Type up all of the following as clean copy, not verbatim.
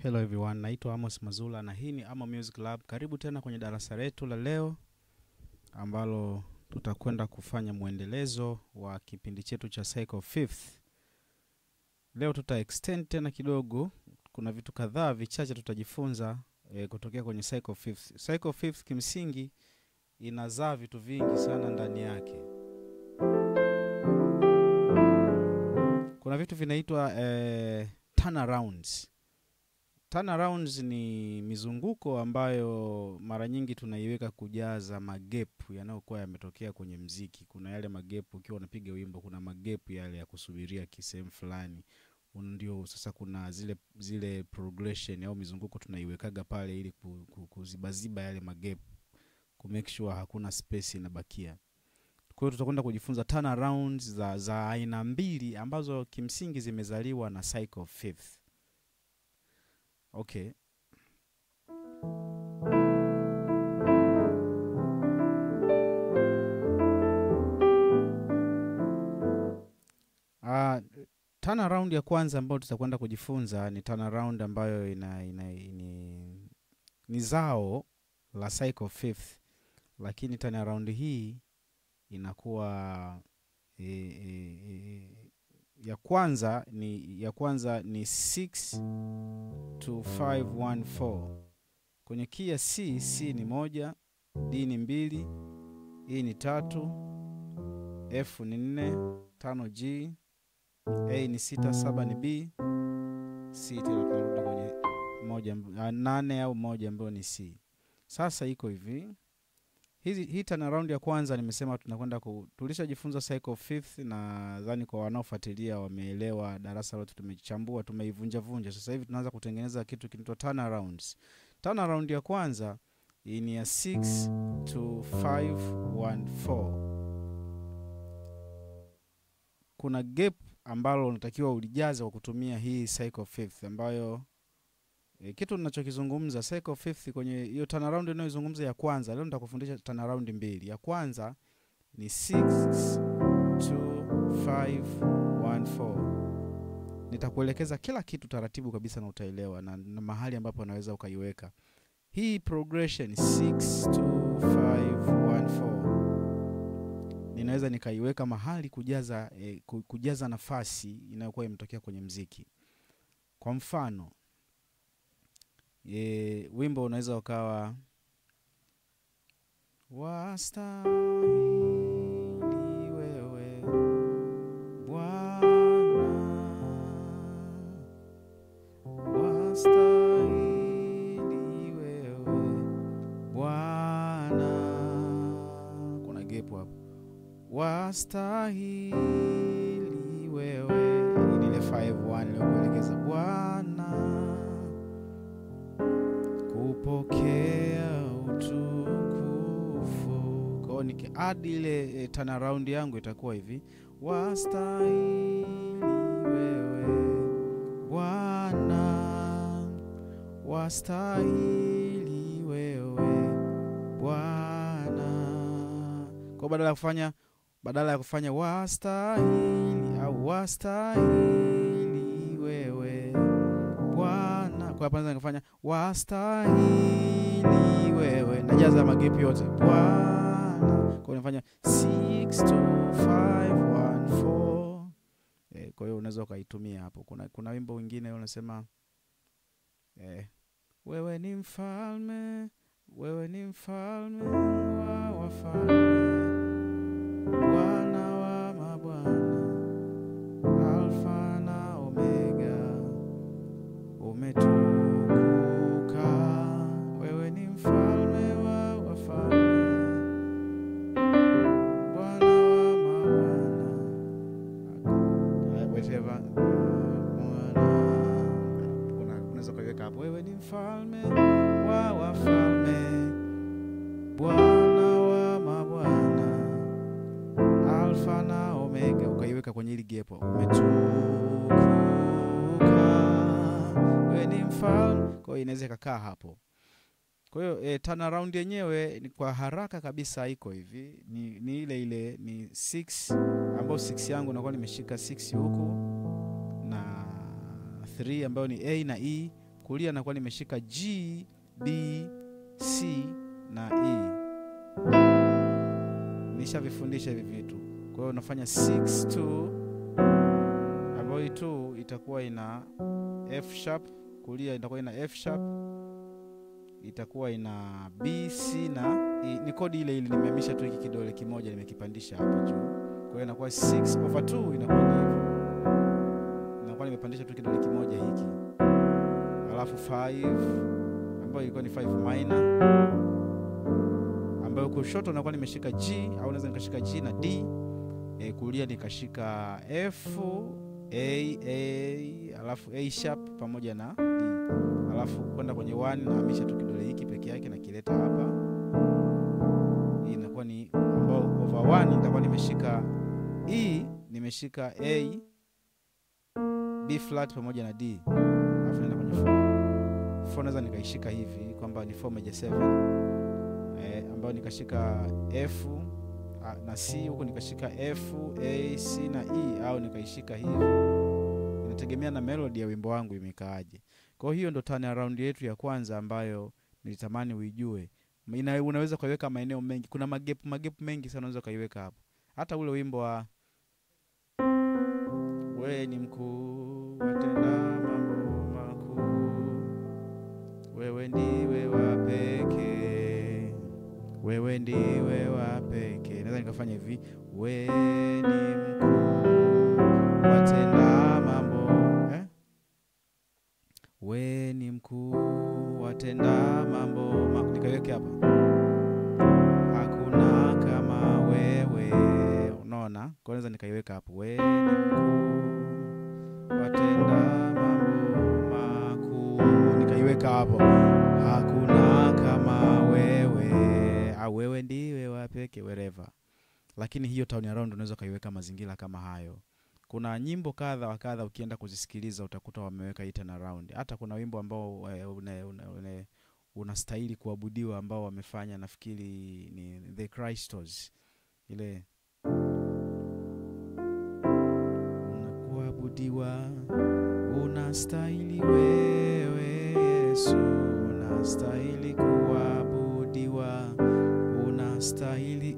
Hello everyone, naitwa Amos Mazula na hii ni Amo Music Lab. Karibu tena kwenye darasa letu la leo ambalo tutakwenda kufanya muendelezo wa kipindi chetu cha Cycle Fifth. Leo extend tena kidogo, kuna vitu kadhaa vichache tutajifunza kutokea kwenye Cycle Fifth. Cycle Fifth kimsingi inazaa vitu vingi sana ndani yake. Kuna vitu vinaitwa turnarounds. Turnarounds ni mizunguko ambayo mara nyingi tunaiweka kujaza magap yanayokuwa yametokea kwenye mziki. Kuna yale magap ukiwa unapiga wimbo, kuna magap yale ya kusubiria kisehemu fulani. Ndio sasa kuna zile progression au mizunguko tunaiwekaga pale ili kuzibaziba yale magap, ku make sure hakuna space inabakia. Kwa hiyo tutakwenda kujifunza turnarounds za aina mbili ambazo kimsingi zimezaliwa na Cycle Fifth. Okay. Turnaround ya kwanza ambayo tutakwenda kujifunza ni turnaround ambayo ni zao la Cycle Fifth, lakini turnaround hii inakuwa ya kwanza ni 6-2-5-1-4. Kwenye key ya C ni 1, D ni 2, E ni 3, F ni 4, 5 G, A ni 6, 7 ni B, C tunarudi kwenye 8 au 1 ambayo ni C. Sasa iko hivi. Hii turnaround ya kwanza nimesema tunakwenda tulishajifunza Cycle Fifth, na nadhani kwa wanaofuatilia wameelewa. Darasa lote tumechambua, tumeivunja. Sasa hivi tunaanza kutengeneza kitu kinaitwa turnarounds. Turnaround ya kwanza ni ya 6-2-5-1-4. Kuna gap ambalo unatakiwa ulijaze kwa kutumia hii Cycle Fifth, ambayo kitu ninachokizungumza Cycle Fifth kwenye hiyo turnaround ninayozungumza ya kwanza. Leo nitakufundisha turnaround mbili. Ya kwanza ni 6-2-5-1-4. Nitakuelekeza kila kitu taratibu kabisa na utaelewa na mahali ambapo unaweza ukaiweka. Hii progression 6-2-5-1-4 ninaweza nikaiweka mahali kujaza nafasi inayokuwa imetokea kwenye mziki. Kwa mfano, wimbo unaweza ukawa wastahili wewe Bwana, wastahili wewe Bwana. Kuna gap hapo. Wastahili wewe ni ile 5-1 nilikuelekeza. Bwana kupokea utukufu. Kwa hiyo nikiadd ile turnaround yangu itakuwa hivi. Wastahili wewe Bwana, wastahili wewe Bwana. Kwa badala ya kufanya wastahili au wastahili wewe Bwana, kwa kwanza ningefanya wastahili wewe, najaza magapi yote Bwana. Kwa nifanya 6-2-5-1-4. Kwa hiyo unaweza ukaitumia hapo. Kuna wimbo mwingine unasema wewe ni mfalme, wewe ni mfalme wa wafalme, Bwana wa mabwana, Alfa na Omega, umetukuka. Wewe ni mfalme wa wafalme, Bwana wa mabwana, whatever. Unaweza kuweka hapo, wewe ni mfalme wa wafalme, Bwana wa mabwana, Alfa na Omega, ukaiweka kwenye ile gap. Umetukuka, wewe ni mfalme. Kwa hiyo inaweza kukaa hapo. Kwa hiyo turnaround yenyewe ni kwa haraka kabisa iko hivi. Ni ile ni 6, ambayo 6 yangu nakuwa nimeshika 6 huku na 3 ambayo ni A na E, kulia nakuwa nimeshika G, B, C na E. Nishavifundisha hivi vitu. Kwa hiyo unafanya 6-2, ambayo 2 itakuwa ina F sharp, kulia itakuwa ina F sharp, itakuwa ina B, C na E. Ni kodi ile ile, nimehamisha tu hiki kidole kimoja nimekipandisha hapa juu. Kwa hiyo inakuwa 6/2 inakuwa ni hivyo. Inakuwa nimepandisha tu kidole kimoja hiki. Alafu 5 ambayo ilikuwa ni 5 minor, ambayo kushoto nakuwa nimeshika G au naweza nikashika G na D. Kulia nikashika F, A, alafu A sharp pamoja na D. Alafu kwenda kwenye 1 nahamisha tu kidole hiki peke yake na kileta hapa. Hii inakuwa ni ambao over 1 nitakuwa nimeshika E, nimeshika A, B flat pamoja na D. Alafu naenda kwenye 4 naweza nikaishika hivi kwamba ni 4 major 7, ambayo nikashika F na C, huko nikashika F, A, C na E, au nikaishika hivi. Inategemea na melody ya wimbo wangu imekaaje. Kwa hiyo ndo turn around yetu ya kwanza ambayo nilitamani uijue. Unaweza kuiweka maeneo mengi. Kuna magep mengi sana unaweza kuiweka hapo. Hata ule wimbo wa wewe ni mkuu, watenda mambo makuu, wewe ndiwe wa pekee, wewe ndiwe wa pekee. Naweza nikafanya hivi, wewe ni mkuu, watenda mambo, wewe ni mkuu, watenda mambo makuu. Nikaweke hapa, hakuna kama wewe. Unaona? Kwa naweza nikaiweka hapo, wewe ni mkuu, watenda mambo makuu. Nikaiweka hapo, hakuna kama wewe, au wewe ndiwe wa pekee, wherever. Lakini hiyo turn around unaweza kaiweka mazingira kama hayo. Kuna nyimbo kadha wa kadha ukienda kuzisikiliza utakuta wameweka hii turn around. Hata kuna wimbo ambao unastahili kuabudiwa ambao wamefanya, nafikiri ni The Christos. Ile unakuabudiwa, unastahili wewe Yesu, unastahili kuabudiwa, unastahili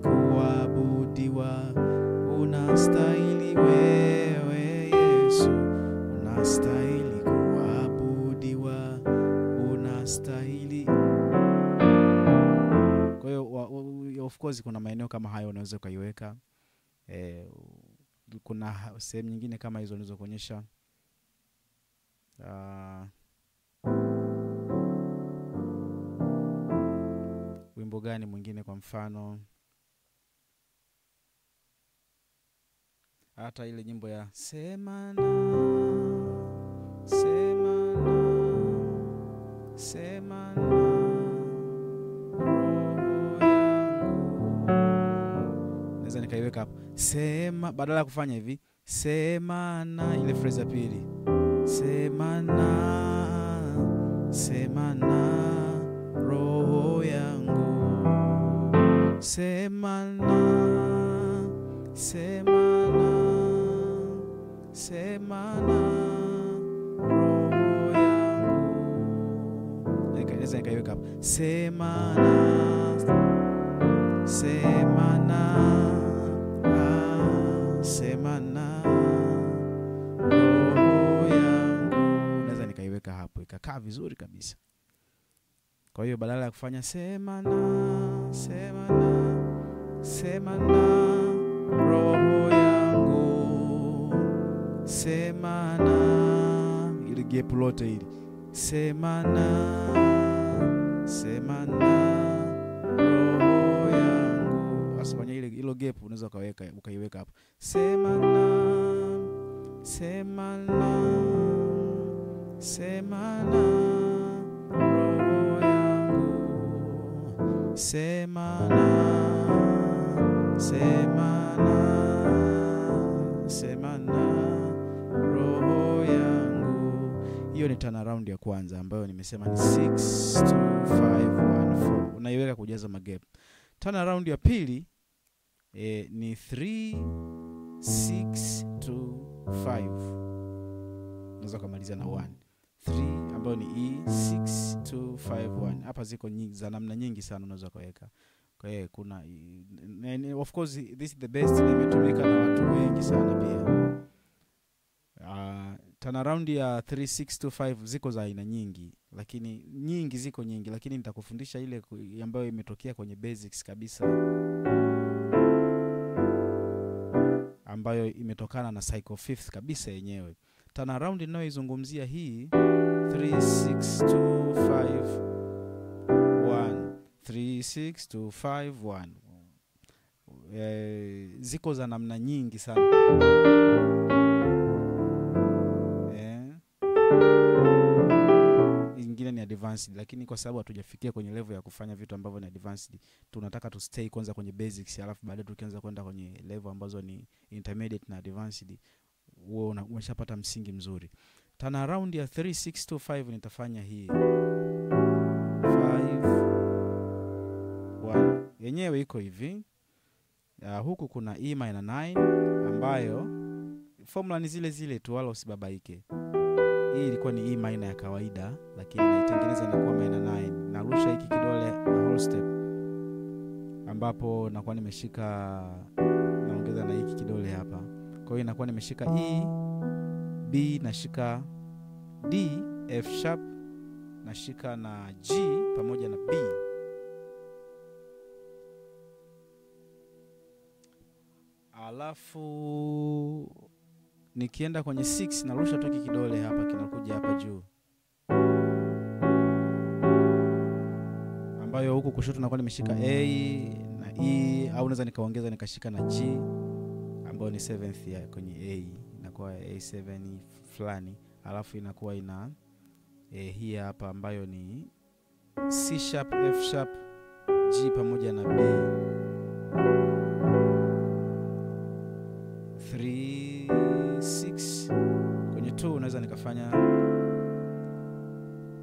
kuabudiwa, unastahili wewe Yesu, unastahili kuabudiwa, unastahili. Kwa hiyo of course kuna maeneo kama hayo unaweza kuiweka. Kuna sehemu nyingine kama hizo unaweza kuonyesha. Wimbo gani mwingine kwa mfano? Hata ile nyimbo ya semana, semana, semana, roho yangu. Naweza nikaiweka hapo. Sema, badala ya kufanya hivi, semana, ile phrase ya pili. Semana, semana, roho yangu. Semana, semana, semana, roho yangu. Naweza nikaiweka hapo. Semana, semana, semana, roho yangu. Naweza nikaiweka hapo ikakaa vizuri kabisa. Kwa hiyo badala ya kufanya semana, semana, semana, roho yangu, semana, ili gap lote hili, semana, semana, roho yangu. Asifanya ile gap unaweza ukaiweka hapo. Semana, semana, semana, roho yangu, semana, semana, semana, roho yangu. Hiyo ni turn around ya kwanza ambayo nimesema ni 6-2-5-1-4. Unaiweka kujaza magap. Turn around ya pili ni 3-6-2-5. unaweza kumaliza na 1. 3 ambayo ni E, 6 2 5 1. Hapa ziko nyingi za namna nyingi sana unaweza kuweka. Kwa hiyo kuna of course this is the best, imetumika na watu wengi sana pia. Turnaround ya 3625 ziko za aina nyingi, lakini ziko nyingi, lakini nitakufundisha ile ambayo imetokea kwenye basics kabisa, ambayo imetokana na cycle fifth kabisa yenyewe. Turnaround ninayoizungumzia hii 36251 36251 ziko za namna nyingi sana. Ingine ni advanced, lakini kwa sababu hatujafikia kwenye level ya kufanya vitu ambavyo ni advanced, tunataka to stay kwanza kwenye basics, alafu baadaye tukianza kwenda kwenye level ambazo ni intermediate na advanced, wewe umeshapata msingi mzuri. Turnaround ya 3625 nitafanya hii 5 1 yenyewe iko hivi. Huku kuna E minor 9 ambayo formula ni zile zile tu, wala usibabaike. Hii ilikuwa ni E minor ya kawaida, lakini naitengeneza inakuwa minor 9. Narusha hiki kidole na whole step, ambapo nakuwa nimeshika, naongeza na hiki kidole hapa. Kwa hiyo inakuwa nimeshika E, B, nashika D, F sharp, nashika na G pamoja na B. Alafu nikienda kwenye 6 narusha tu kidole hapa, kinakuja hapa juu, ambayo huku kushoto nakuwa nimeshika A na E, au naweza nikaongeza nikashika na G ambayo ni 7th ya kwenye A, inakuwa A7 fulani. Alafu inakuwa ina hii hapa ambayo ni C sharp, F sharp, G pamoja na B. 3 6 kwenye 2 unaweza nikafanya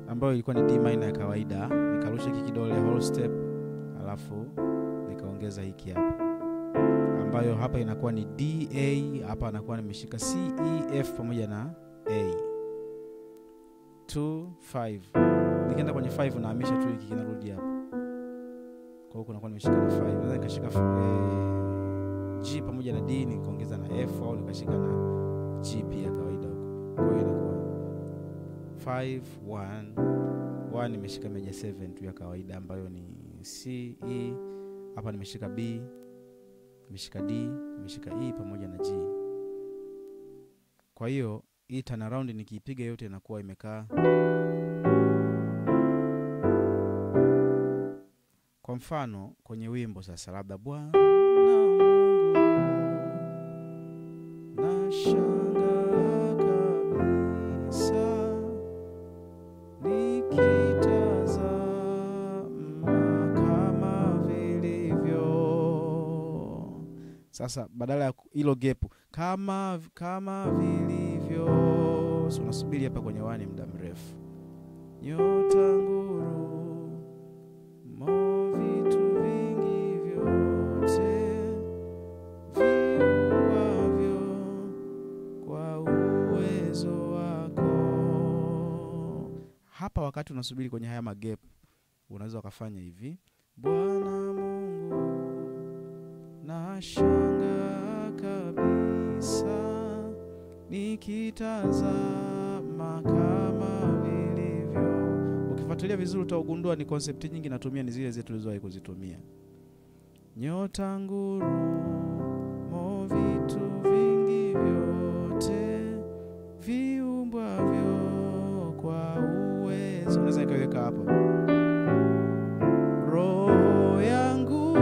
ambayo ilikuwa ni D minor ya kawaida, nikarusha hiki kidole whole step, alafu nikaongeza hiki hapa ambayo hapa inakuwa ni D A, hapa anakuwa nimeshika C E F pamoja na A. 2 5 nikienda kwenye 5 nahamisha tu hiki kinarudi hapa, kwa hiyo nakuwa nimeshika na 5. Naweza nikashika G pamoja na D nikaongeza na F, au nikashika na G pia kawaida huko. Kwa hiyo inakuwa 5 1 1, nimeshika major 7 tu ya kawaida ambayo ni C E, hapa nimeshika B, nimeshika D, nimeshika E pamoja na G. Kwa hiyo hii turnaround nikiipiga yote inakuwa imekaa. Kwa mfano kwenye wimbo sasa, labda Bwana Mungu nashangaa kabisa nikitazama kama vilivyo. Sasa badala ya hilo gap kama vilivyo, so unasubiri hapa kwenye 1 muda mrefu. Nyota nguru mo vitu vingi vyote viumbwavyo kwa uwezo wako. Hapa wakati unasubiri kwenye haya magap, unaweza ukafanya hivi: Bwana Mungu nashangaa kabisa nikitazama kama vilivyo. Ukifuatilia vizuri utaugundua ni concept nyingi natumia ni zile zetu tulizowahi kuzitumia. Nyota nguru mo vitu vingi vyote viumbwavyo kwa uwezo. Unaweza nikaweka hapa roho yangu,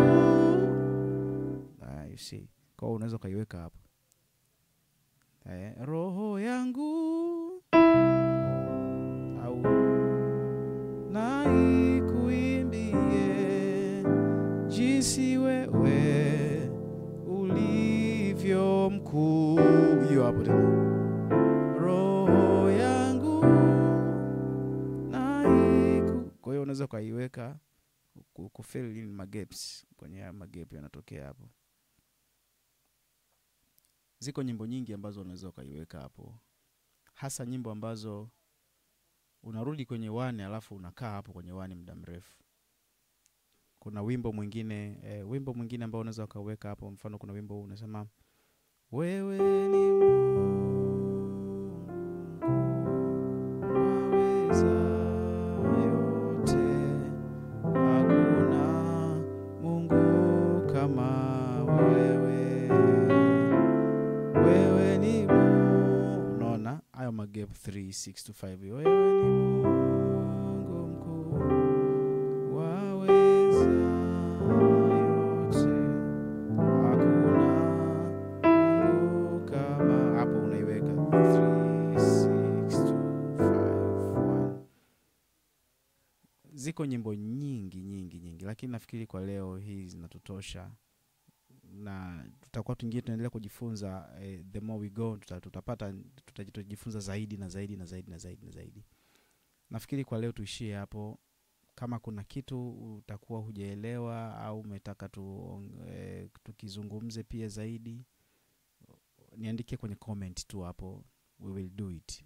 you see. Kwa unaweza kaiweka hapa roho yangu, au na ikuimbie jinsi wewe ulivyo mkuu. Hiyo hapo tena, roho yangu na kwa hiyo unaweza kaiweka kufill in magaps, kwenye magap yanatokea hapo. Ziko nyimbo nyingi ambazo unaweza kaiweka hapo hasa nyimbo ambazo unarudi kwenye wani alafu unakaa hapo kwenye wani muda mrefu. Kuna wimbo mwingine ambao unaweza ukaweka hapo, mfano kuna wimbo unasema wewe ni Mungu waweza yote, hakuna Mungu kama wewe, wewe ni Mungu. Unaona hayo magap 3 6 to 5, wewe ni Mungu mkuu waweza yote, hakuna Mungu kama. Hapo unaiweka 3 6 2 5 1. Ziko nyimbo nyingi, lakini nafikiri kwa leo hii zinatutosha, na tutakuwa tunaendelea kujifunza. The more we go tutajifunza zaidi na zaidi. Nafikiri kwa leo tuishie hapo. Kama kuna kitu utakuwa hujaelewa au umetaka tukizungumze pia zaidi, niandike kwenye comment tu hapo, we will do it.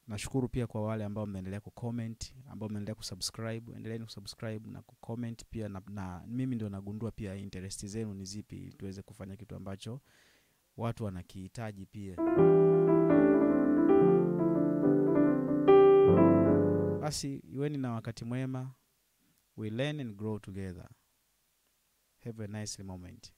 Nashukuru pia kwa wale ambao mnaendelea kucomment, ambao mnaendelea kusubscribe. Endeleeni kusubscribe na kucomment pia, na mimi ndio nagundua pia interest zenu ni zipi, tuweze kufanya kitu ambacho watu wanakihitaji pia. Basi iweni na wakati mwema. We learn and grow together. Have a nice moment.